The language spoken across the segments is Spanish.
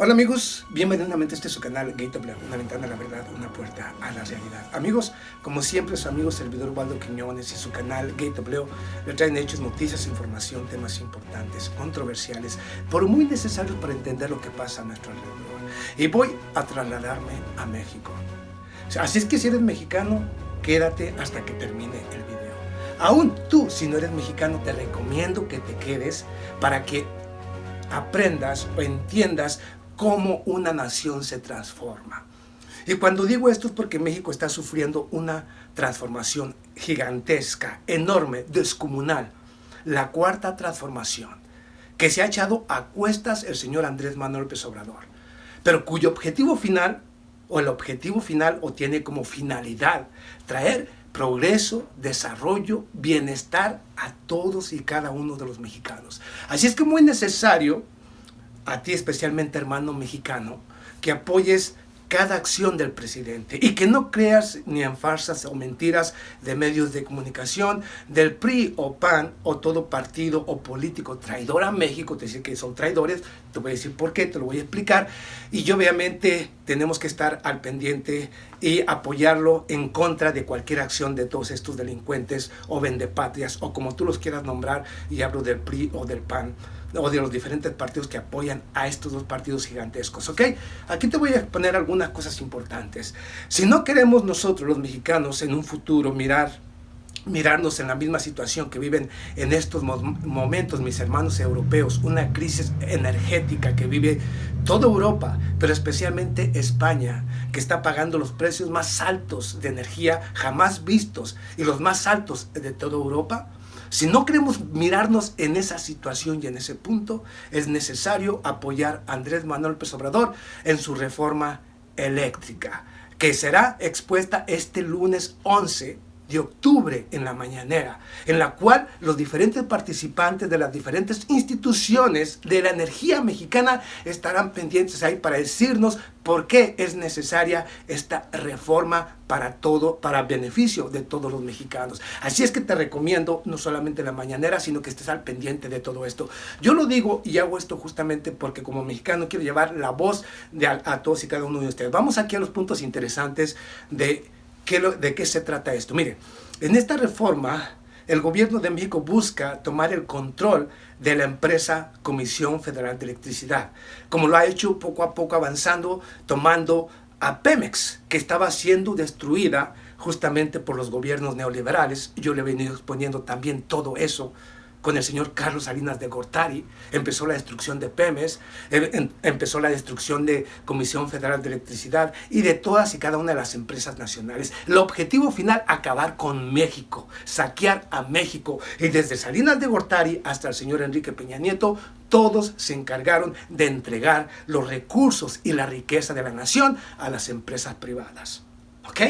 Hola amigos, bienvenidos nuevamente a este su canal GateWeb, una ventana a la verdad, una puerta a la realidad. Amigos, como siempre su amigo servidor Waldo Quiñones y su canal GateWeb le traen hechos, noticias, información, temas importantes, controversiales, pero muy necesarios para entender lo que pasa a nuestro alrededor. Y voy a trasladarme a México. Así es que si eres mexicano, quédate hasta que termine el video. Aún tú, si no eres mexicano, te recomiendo que te quedes para que aprendas o entiendas cómo una nación se transforma. Y cuando digo esto es porque México está sufriendo una transformación gigantesca, enorme, descomunal. La cuarta transformación, que se ha echado a cuestas el señor Andrés Manuel López Obrador, pero cuyo objetivo final, o tiene como finalidad, traer progreso, desarrollo, bienestar a todos y cada uno de los mexicanos. Así es que es muy necesario, a ti especialmente hermano mexicano, que apoyes cada acción del presidente y que no creas ni en farsas o mentiras de medios de comunicación del PRI o PAN o todo partido o político traidor a México. Te decir que son traidores, te voy a decir por qué, te lo voy a explicar, y obviamente tenemos que estar al pendiente y apoyarlo en contra de cualquier acción de todos estos delincuentes o vendepatrias o como tú los quieras nombrar, y hablo del PRI o del PAN o de los diferentes partidos que apoyan a estos dos partidos gigantescos, ¿ok? Aquí te voy a exponer algunas cosas importantes. Si no queremos nosotros los mexicanos en un futuro mirarnos en la misma situación que viven en estos momentos mis hermanos europeos, una crisis energética que vive toda Europa, pero especialmente España, que está pagando los precios más altos de energía jamás vistos y los más altos de toda Europa. Si no queremos mirarnos en esa situación y en ese punto, es necesario apoyar a Andrés Manuel López Obrador en su reforma eléctrica, que será expuesta este lunes 11 de octubre en la mañanera, en la cual los diferentes participantes de las diferentes instituciones de la energía mexicana estarán pendientes ahí para decirnos por qué es necesaria esta reforma para beneficio de todos los mexicanos. Así es que te recomiendo no solamente la mañanera, sino que estés al pendiente de todo esto. Yo lo digo y hago esto justamente porque como mexicano quiero llevar la voz a todos y cada uno de ustedes. Vamos aquí a los puntos interesantes de qué se trata esto. Mire, en esta reforma, el gobierno de México busca tomar el control de la empresa Comisión Federal de Electricidad, como lo ha hecho poco a poco avanzando, tomando a Pemex, que estaba siendo destruida justamente por los gobiernos neoliberales. Yo le he venido exponiendo también todo eso. Con el señor Carlos Salinas de Gortari empezó la destrucción de Pemex, empezó la destrucción de Comisión Federal de Electricidad y de todas y cada una de las empresas nacionales. El objetivo final, acabar con México, saquear a México. Y desde Salinas de Gortari hasta el señor Enrique Peña Nieto, todos se encargaron de entregar los recursos y la riqueza de la nación a las empresas privadas. ¿Ok?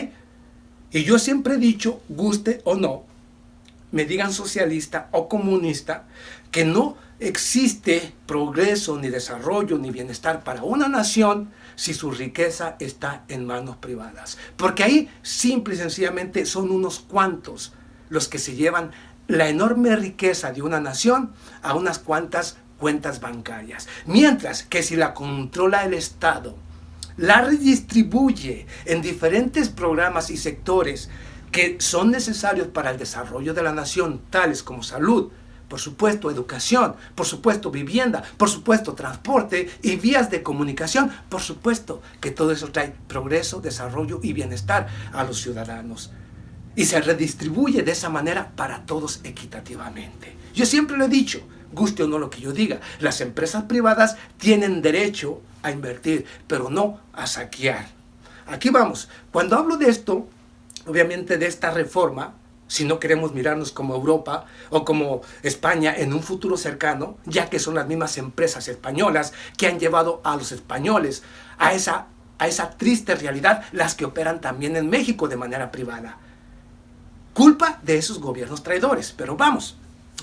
Y yo siempre he dicho, guste o no, me digan socialista o comunista, que no existe progreso, ni desarrollo, ni bienestar para una nación si su riqueza está en manos privadas. Porque ahí simple y sencillamente son unos cuantos los que se llevan la enorme riqueza de una nación a unas cuantas cuentas bancarias. Mientras que si la controla el Estado, la redistribuye en diferentes programas y sectores que son necesarios para el desarrollo de la nación, tales como salud, por supuesto educación, por supuesto vivienda, por supuesto transporte y vías de comunicación, por supuesto que todo eso trae progreso, desarrollo y bienestar a los ciudadanos. Y se redistribuye de esa manera para todos equitativamente. Yo siempre lo he dicho, guste o no lo que yo diga, las empresas privadas tienen derecho a invertir, pero no a saquear. Aquí vamos, cuando hablo de esto, obviamente de esta reforma, si no queremos mirarnos como Europa o como España en un futuro cercano, ya que son las mismas empresas españolas que han llevado a los españoles a esa triste realidad, las que operan también en México de manera privada. Culpa de esos gobiernos traidores, pero vamos.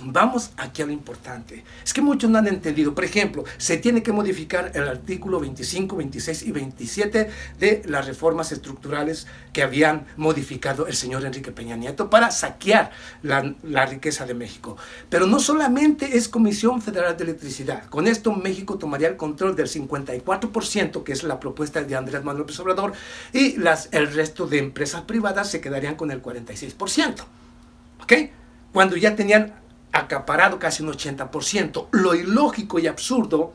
vamos aquí a lo importante. Es que muchos no han entendido. Por ejemplo, se tiene que modificar el artículo 25, 26 y 27 de las reformas estructurales que habían modificado el señor Enrique Peña Nieto para saquear la riqueza de México. Pero no solamente es Comisión Federal de Electricidad. Con esto México tomaría el control del 54%, que es la propuesta de Andrés Manuel López Obrador, y el resto de empresas privadas se quedarían con el 46%. ¿Ok? Cuando ya tenían acaparado casi un 80%. Lo ilógico y absurdo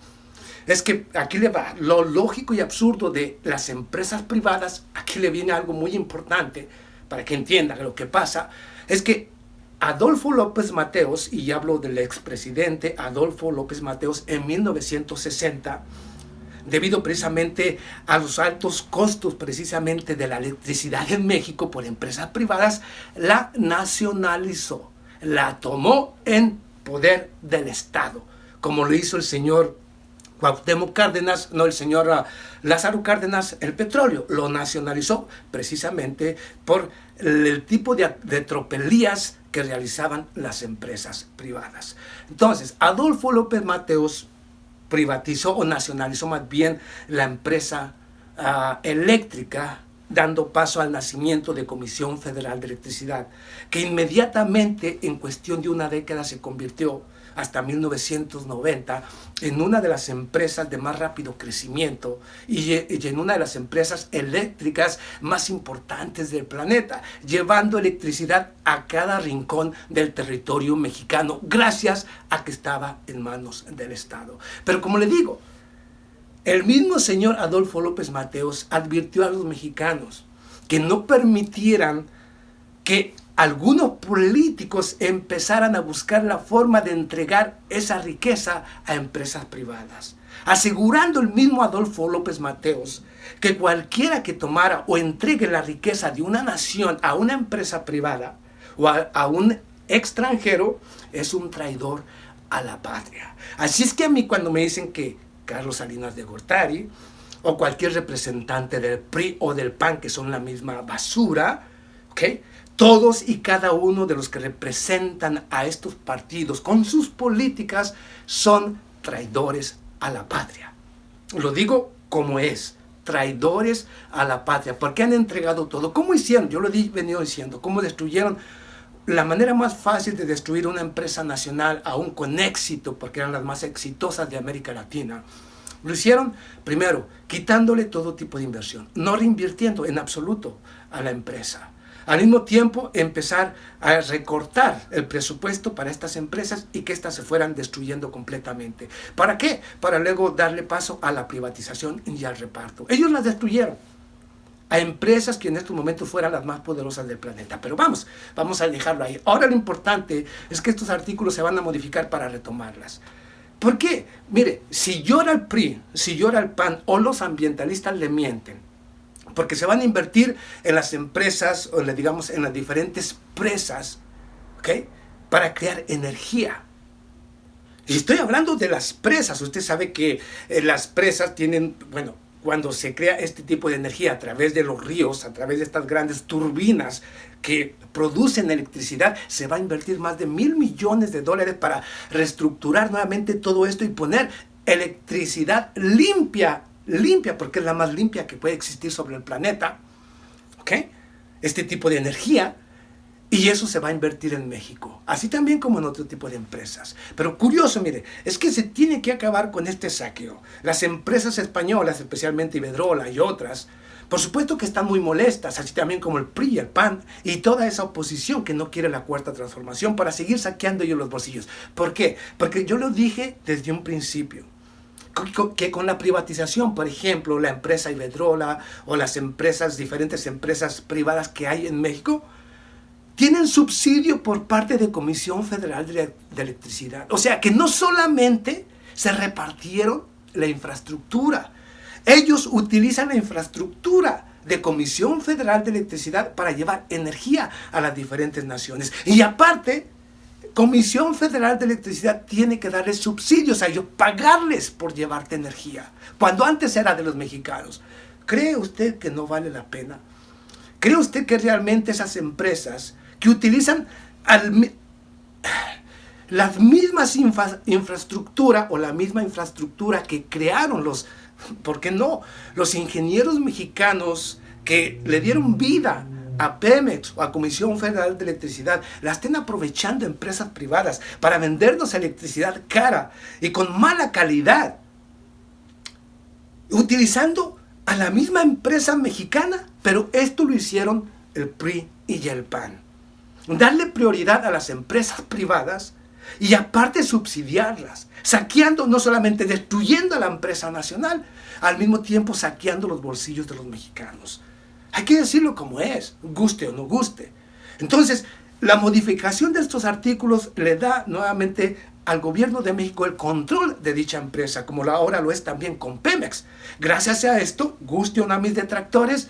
es que aquí le va, lo lógico y absurdo de las empresas privadas, aquí le viene algo muy importante para que entiendan lo que pasa, es que Adolfo López Mateos, y hablo del expresidente Adolfo López Mateos, en 1960, debido precisamente a los altos costos precisamente de la electricidad en México por empresas privadas, la nacionalizó. La tomó en poder del Estado, como lo hizo el señor Cuauhtémoc Cárdenas, no, el señor Lázaro Cárdenas, el petróleo. Lo nacionalizó precisamente por el tipo de tropelías que realizaban las empresas privadas. Entonces, Adolfo López Mateos privatizó o nacionalizó más bien la empresa eléctrica, dando paso al nacimiento de Comisión Federal de Electricidad, que inmediatamente en cuestión de una década se convirtió, hasta 1990, en una de las empresas de más rápido crecimiento y en una de las empresas eléctricas más importantes del planeta, llevando electricidad a cada rincón del territorio mexicano, gracias a que estaba en manos del Estado. Pero como le digo, el mismo señor Adolfo López Mateos advirtió a los mexicanos que no permitieran que algunos políticos empezaran a buscar la forma de entregar esa riqueza a empresas privadas, asegurando el mismo Adolfo López Mateos que cualquiera que tomara o entregue la riqueza de una nación a una empresa privada o a un extranjero es un traidor a la patria. Así es que a mí cuando me dicen que Carlos Salinas de Gortari o cualquier representante del PRI o del PAN, que son la misma basura, ¿ok?, todos y cada uno de los que representan a estos partidos con sus políticas son traidores a la patria. Lo digo como es, traidores a la patria, porque han entregado todo. ¿Cómo hicieron? Yo lo he venido diciendo, cómo destruyeron. La manera más fácil de destruir una empresa nacional, aún con éxito, porque eran las más exitosas de América Latina, lo hicieron primero quitándole todo tipo de inversión, no reinvirtiendo en absoluto a la empresa. Al mismo tiempo, empezar a recortar el presupuesto para estas empresas y que éstas se fueran destruyendo completamente. ¿Para qué? Para luego darle paso a la privatización y al reparto. Ellos las destruyeron a empresas que en estos momentos fueran las más poderosas del planeta. Pero vamos a dejarlo ahí. Ahora lo importante es que estos artículos se van a modificar para retomarlas. ¿Por qué? Mire, si llora el PRI, si llora el PAN o los ambientalistas le mienten, porque se van a invertir en las empresas, o digamos en las diferentes presas, ¿ok?, para crear energía. Y estoy hablando de las presas. Usted sabe que las presas tienen, bueno, cuando se crea este tipo de energía a través de los ríos, a través de estas grandes turbinas que producen electricidad, se va a invertir más de $1,000 millones para reestructurar nuevamente todo esto y poner electricidad limpia, porque es la más limpia que puede existir sobre el planeta, ¿ok?, este tipo de energía. Y eso se va a invertir en México, así también como en otro tipo de empresas. Pero curioso, mire, es que se tiene que acabar con este saqueo. Las empresas españolas, especialmente Iberdrola y otras, por supuesto que están muy molestas, así también como el PRI y el PAN y toda esa oposición que no quiere la cuarta transformación para seguir saqueando ellos los bolsillos. ¿Por qué? Porque yo lo dije desde un principio, que con la privatización, por ejemplo, la empresa Iberdrola o las empresas, diferentes empresas privadas que hay en México, tienen subsidio por parte de Comisión Federal de Electricidad. O sea, que no solamente se repartieron la infraestructura, ellos utilizan la infraestructura de Comisión Federal de Electricidad para llevar energía a las diferentes naciones. Y aparte, Comisión Federal de Electricidad tiene que darles subsidios a ellos, pagarles por llevarte energía, cuando antes era de los mexicanos. ¿Cree usted que no vale la pena? ¿Cree usted que realmente esas empresas que utilizan las mismas infraestructura o la misma infraestructura que crearon ¿por qué no? Los ingenieros mexicanos que le dieron vida a Pemex o a Comisión Federal de Electricidad, la estén aprovechando empresas privadas para vendernos electricidad cara y con mala calidad, utilizando a la misma empresa mexicana, pero esto lo hicieron el PRI y el PAN. Darle prioridad a las empresas privadas y aparte subsidiarlas, saqueando, no solamente destruyendo a la empresa nacional, al mismo tiempo saqueando los bolsillos de los mexicanos. Hay que decirlo como es, guste o no guste. Entonces, la modificación de estos artículos le da nuevamente al gobierno de México el control de dicha empresa, como ahora lo es también con Pemex. Gracias a esto, guste o no a mis detractores,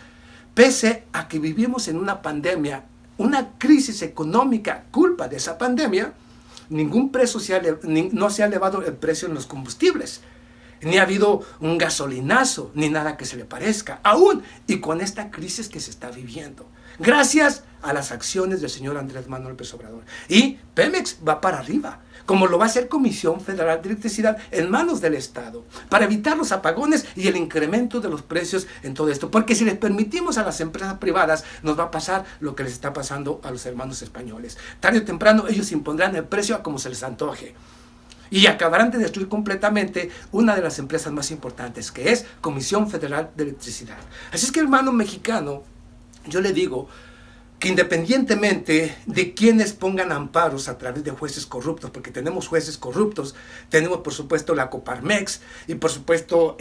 pese a que vivimos en una pandemia, una crisis económica, culpa de esa pandemia, no se ha elevado el precio en los combustibles, ni ha habido un gasolinazo, ni nada que se le parezca, aún y con esta crisis que se está viviendo, gracias a las acciones del señor Andrés Manuel López Obrador. Y Pemex va para arriba, como lo va a hacer Comisión Federal de Electricidad en manos del Estado, para evitar los apagones y el incremento de los precios en todo esto. Porque si les permitimos a las empresas privadas, nos va a pasar lo que les está pasando a los hermanos españoles. Tarde o temprano ellos impondrán el precio a como se les antoje. Y acabarán de destruir completamente una de las empresas más importantes, que es Comisión Federal de Electricidad. Así es que, hermano mexicano, yo le digo que independientemente de quienes pongan amparos a través de jueces corruptos, porque tenemos jueces corruptos, tenemos por supuesto la Coparmex y por supuesto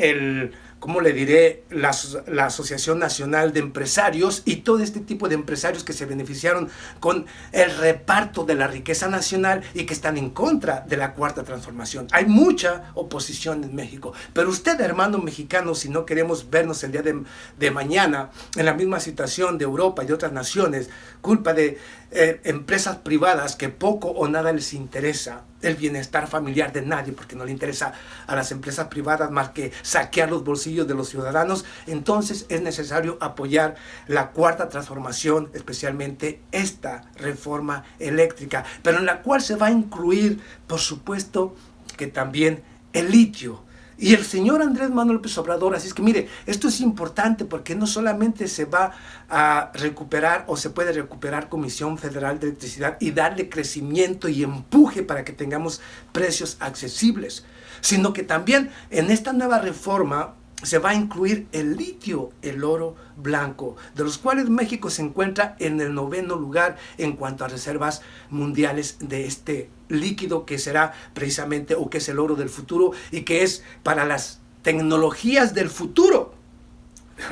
¿cómo le diré? La Asociación Nacional de Empresarios y todo este tipo de empresarios que se beneficiaron con el reparto de la riqueza nacional y que están en contra de la Cuarta Transformación. Hay mucha oposición en México, pero usted, hermano mexicano, si no queremos vernos el día de mañana en la misma situación de Europa y de otras naciones, culpa de empresas privadas que poco o nada les interesa el bienestar familiar de nadie, porque no le interesa a las empresas privadas más que saquear los bolsillos de los ciudadanos, entonces es necesario apoyar la Cuarta Transformación, especialmente esta reforma eléctrica, pero en la cual se va a incluir, por supuesto, que también el litio. Y el señor Andrés Manuel López Obrador, así es que mire, esto es importante porque no solamente se va a recuperar o se puede recuperar Comisión Federal de Electricidad y darle crecimiento y empuje para que tengamos precios accesibles, sino que también en esta nueva reforma se va a incluir el litio, el oro blanco, de los cuales México se encuentra en el 9º lugar en cuanto a reservas mundiales de este líquido que será precisamente, o que es el oro del futuro y que es para las tecnologías del futuro.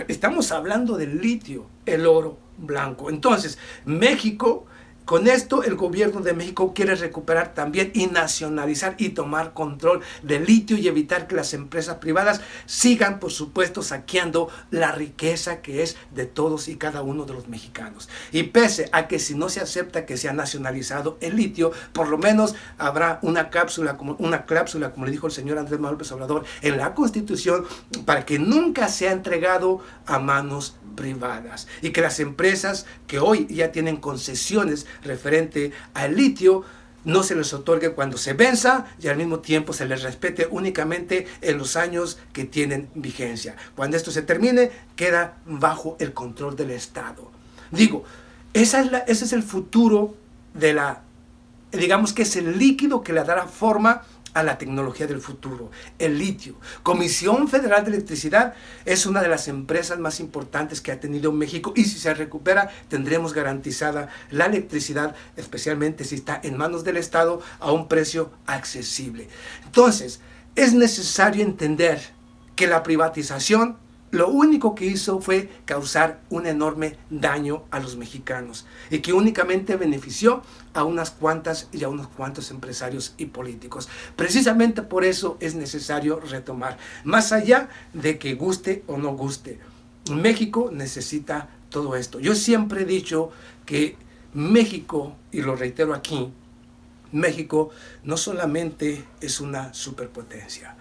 Estamos hablando del litio, el oro blanco. Entonces, México, con esto el gobierno de México quiere recuperar también y nacionalizar y tomar control del litio y evitar que las empresas privadas sigan, por supuesto, saqueando la riqueza que es de todos y cada uno de los mexicanos. Y pese a que si no se acepta que sea nacionalizado el litio, por lo menos habrá una cláusula, como le dijo el señor Andrés Manuel López Obrador, en la Constitución para que nunca sea entregado a manos privadas y que las empresas que hoy ya tienen concesiones referente al litio no se les otorgue cuando se venza y al mismo tiempo se les respete únicamente en los años que tienen vigencia. Cuando esto se termine, queda bajo el control del Estado. Digo, ese es el futuro de digamos que es el líquido que le dará forma a la tecnología del futuro, el litio. Comisión Federal de Electricidad es una de las empresas más importantes que ha tenido México y si se recupera tendremos garantizada la electricidad, especialmente si está en manos del Estado a un precio accesible. Entonces, es necesario entender que la privatización lo único que hizo fue causar un enorme daño a los mexicanos y que únicamente benefició a unas cuantas y a unos cuantos empresarios y políticos. Precisamente por eso es necesario retomar, más allá de que guste o no guste. México necesita todo esto. Yo siempre he dicho que México, y lo reitero aquí, México no solamente es una superpotencia.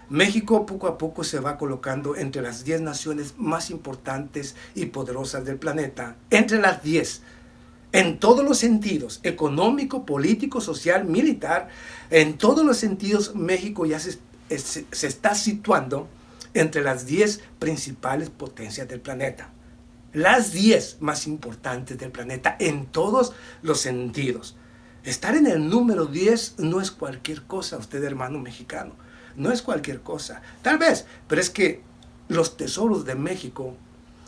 México poco a poco se va colocando entre las 10 naciones más importantes y poderosas del planeta, entre las 10. En todos los sentidos, económico, político, social, militar, en todos los sentidos México ya se está situando entre las 10 principales potencias del planeta. Las 10 más importantes del planeta en todos los sentidos. Estar en el número 10 no es cualquier cosa, usted hermano mexicano. No es cualquier cosa. Tal vez, pero es que los tesoros de México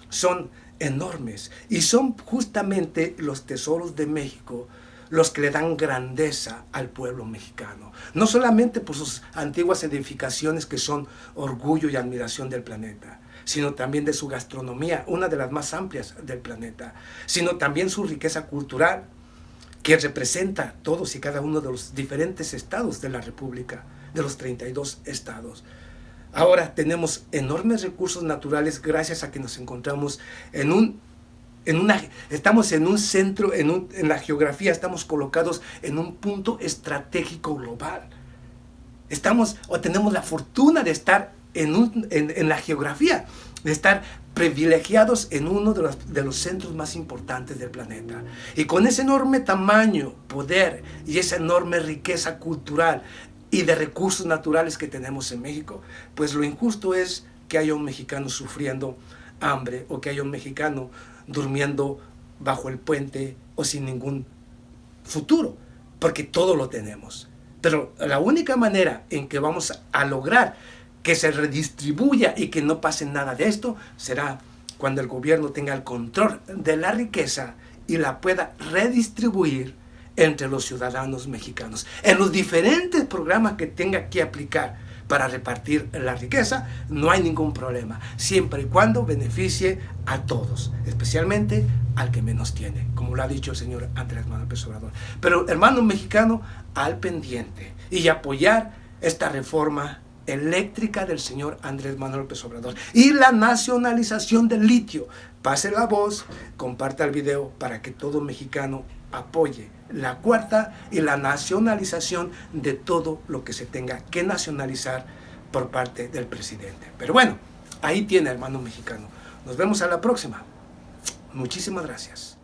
son enormes y son justamente los tesoros de México los que le dan grandeza al pueblo mexicano. No solamente por sus antiguas edificaciones que son orgullo y admiración del planeta, sino también de su gastronomía, una de las más amplias del planeta, sino también su riqueza cultural, que representa todos y cada uno de los diferentes estados de la República, de los 32 estados. Ahora tenemos enormes recursos naturales gracias a que nos encontramos estamos en un centro, en la geografía, estamos colocados en un punto estratégico global. Tenemos la fortuna de estar en la geografía, de estar privilegiados en uno de los centros más importantes del planeta. Y con ese enorme tamaño, poder y esa enorme riqueza cultural y de recursos naturales que tenemos en México, pues lo injusto es que haya un mexicano sufriendo hambre o que haya un mexicano durmiendo bajo el puente o sin ningún futuro, porque todo lo tenemos. Pero la única manera en que vamos a lograr que se redistribuya y que no pase nada de esto será cuando el gobierno tenga el control de la riqueza y la pueda redistribuir entre los ciudadanos mexicanos en los diferentes programas que tenga que aplicar para repartir la riqueza. No hay ningún problema, siempre y cuando beneficie a todos, especialmente al que menos tiene, como lo ha dicho el señor Andrés Manuel López Obrador. Pero hermano mexicano, al pendiente y apoyar esta reforma eléctrica del señor Andrés Manuel López Obrador y la nacionalización del litio. Pase la voz, comparta el video para que todo mexicano apoye la cuarta y la nacionalización de todo lo que se tenga que nacionalizar por parte del presidente. Pero bueno, ahí tiene, hermano mexicano. Nos vemos a la próxima. Muchísimas gracias.